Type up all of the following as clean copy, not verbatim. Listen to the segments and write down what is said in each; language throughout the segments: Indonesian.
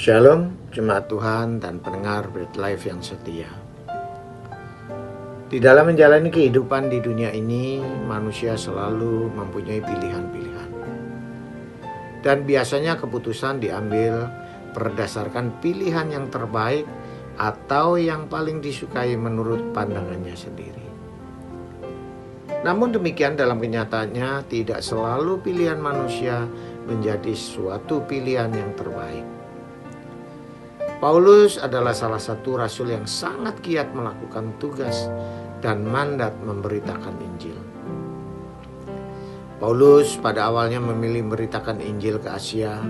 Shalom, jemaat Tuhan dan pendengar Bread Life yang setia. Di dalam menjalani kehidupan di dunia ini, manusia selalu mempunyai pilihan-pilihan. Dan biasanya keputusan diambil berdasarkan pilihan yang terbaik atau yang paling disukai menurut pandangannya sendiri. Namun demikian dalam kenyataannya tidak selalu pilihan manusia menjadi suatu pilihan yang terbaik. Paulus adalah salah satu rasul yang sangat giat melakukan tugas dan mandat memberitakan Injil. Paulus pada awalnya memilih memberitakan Injil ke Asia,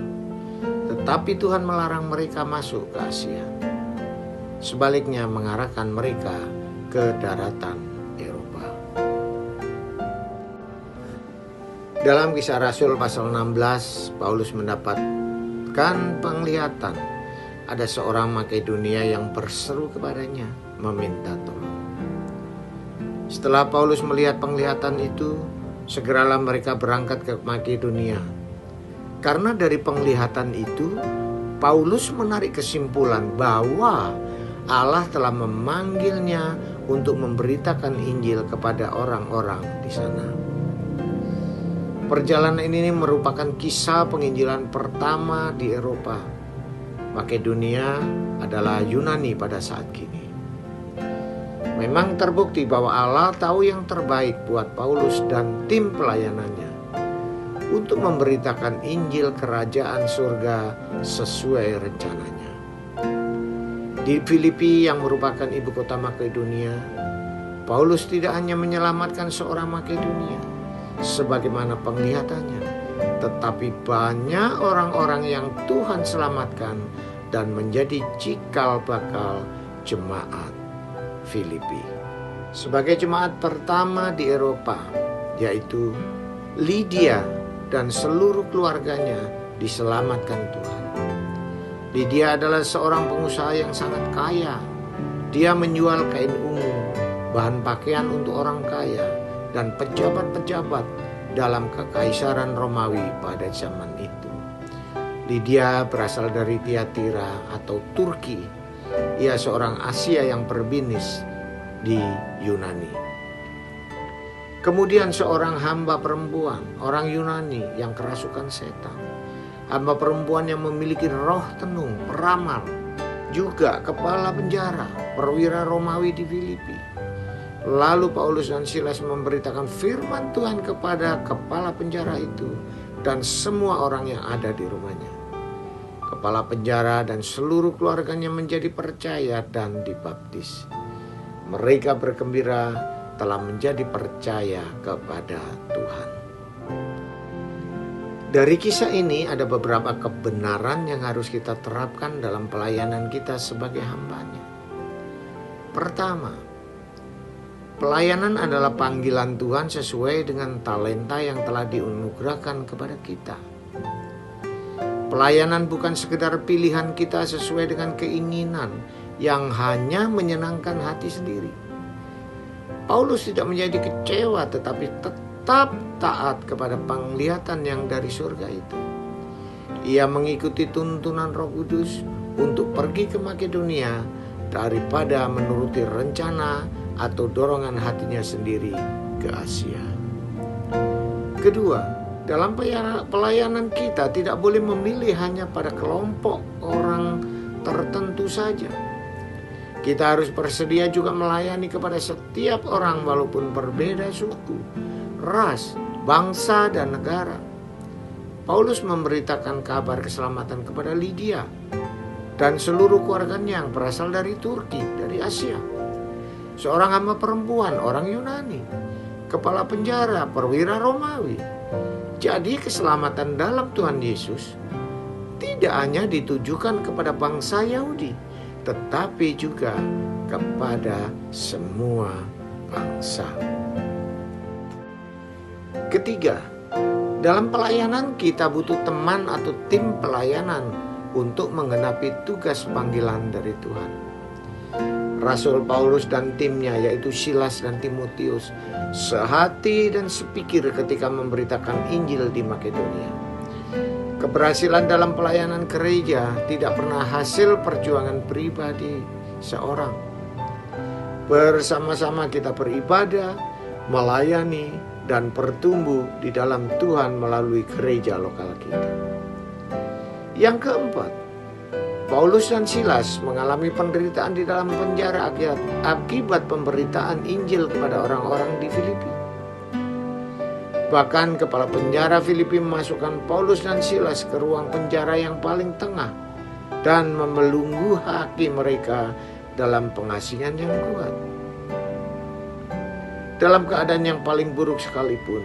tetapi Tuhan melarang mereka masuk ke Asia. Sebaliknya mengarahkan mereka ke daratan Eropa. Dalam Kisah Rasul pasal 16, Paulus mendapatkan penglihatan. Ada seorang Makedonia yang berseru kepadanya meminta tolong. Setelah Paulus melihat penglihatan itu, segeralah mereka berangkat ke Makedonia. Karena dari penglihatan itu, Paulus menarik kesimpulan bahwa Allah telah memanggilnya untuk memberitakan Injil kepada orang-orang di sana. Perjalanan ini merupakan kisah penginjilan pertama di Eropa. Makedonia adalah Yunani pada saat kini. Memang terbukti bahwa Allah tahu yang terbaik buat Paulus dan tim pelayanannya untuk memberitakan Injil kerajaan surga sesuai rencananya. Di Filipi yang merupakan ibu kota Makedonia, Paulus tidak hanya menyelamatkan seorang Makedonia sebagaimana penglihatannya, tetapi banyak orang-orang yang Tuhan selamatkan dan menjadi cikal bakal jemaat Filipi. Sebagai jemaat pertama di Eropa, yaitu Lydia dan seluruh keluarganya diselamatkan Tuhan. Lydia adalah seorang pengusaha yang sangat kaya. Dia menjual kain ungu, bahan pakaian untuk orang kaya, dan pejabat-pejabat dalam kekaisaran Romawi pada zaman itu. Lydia berasal dari Tiatira atau Turki. Ia seorang Asia yang berbisnis di Yunani. Kemudian seorang hamba perempuan, orang Yunani yang kerasukan setan. Hamba perempuan yang memiliki roh tenung, peramal, juga kepala penjara, perwira Romawi di Filipi. Lalu Paulus dan Silas memberitakan firman Tuhan kepada kepala penjara itu dan semua orang yang ada di rumahnya. Kepala penjara dan seluruh keluarganya menjadi percaya dan dibaptis. Mereka bergembira telah menjadi percaya kepada Tuhan. Dari kisah ini ada beberapa kebenaran yang harus kita terapkan dalam pelayanan kita sebagai hamba-Nya. Pertama, pelayanan adalah panggilan Tuhan sesuai dengan talenta yang telah dianugerahkan kepada kita. Pelayanan bukan sekedar pilihan kita sesuai dengan keinginan yang hanya menyenangkan hati sendiri. Paulus tidak menjadi kecewa tetapi tetap taat kepada penglihatan yang dari surga itu. Ia mengikuti tuntunan Roh Kudus untuk pergi ke Makedonia daripada menuruti rencana atau dorongan hatinya sendiri ke Asia. Kedua, dalam pelayanan kita tidak boleh memilih hanya pada kelompok orang tertentu saja. Kita harus bersedia juga melayani kepada setiap orang walaupun berbeda suku, ras, bangsa, dan negara. Paulus memberitakan kabar keselamatan kepada Lydia dan seluruh keluarganya yang berasal dari Turki, dari Asia. Seorang hamba perempuan, orang Yunani, kepala penjara, perwira Romawi. Jadi keselamatan dalam Tuhan Yesus tidak hanya ditujukan kepada bangsa Yahudi, tetapi juga kepada semua bangsa. Ketiga, dalam pelayanan kita butuh teman atau tim pelayanan untuk menggenapi tugas panggilan dari Tuhan. Rasul Paulus dan timnya, yaitu Silas dan Timotius, sehati dan sepikir ketika memberitakan Injil di Makedonia. Keberhasilan dalam pelayanan gereja tidak pernah hasil perjuangan pribadi seorang. Bersama-sama kita beribadah, melayani, dan bertumbuh di dalam Tuhan melalui gereja lokal kita. Yang keempat, Paulus dan Silas mengalami penderitaan di dalam penjara akibat pemberitaan Injil kepada orang-orang di Filipi. Bahkan kepala penjara Filipi memasukkan Paulus dan Silas ke ruang penjara yang paling tengah dan membelenggu haki mereka dalam pengasingan yang kuat. Dalam keadaan yang paling buruk sekalipun,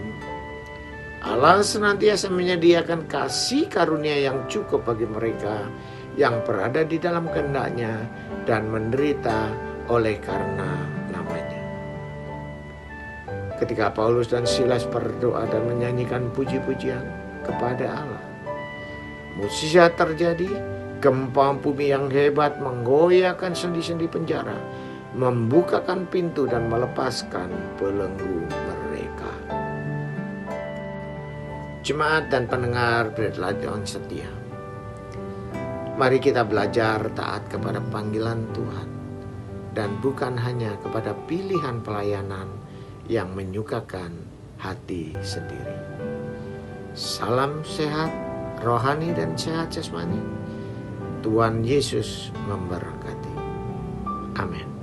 Allah senantiasa menyediakan kasih karunia yang cukup bagi mereka yang berada di dalam kehendak-Nya dan menderita oleh karena namanya. Ketika Paulus dan Silas berdoa dan menyanyikan puji-pujian kepada Allah, mukjizat terjadi. Gempa bumi yang hebat menggoyahkan sendi-sendi penjara, membukakan pintu dan melepaskan belenggu mereka. Jemaat dan pendengar berlajang setia, mari kita belajar taat kepada panggilan Tuhan dan bukan hanya kepada pilihan pelayanan yang menyukakan hati sendiri. Salam sehat rohani dan sehat jasmani. Tuhan Yesus memberkati. Amin.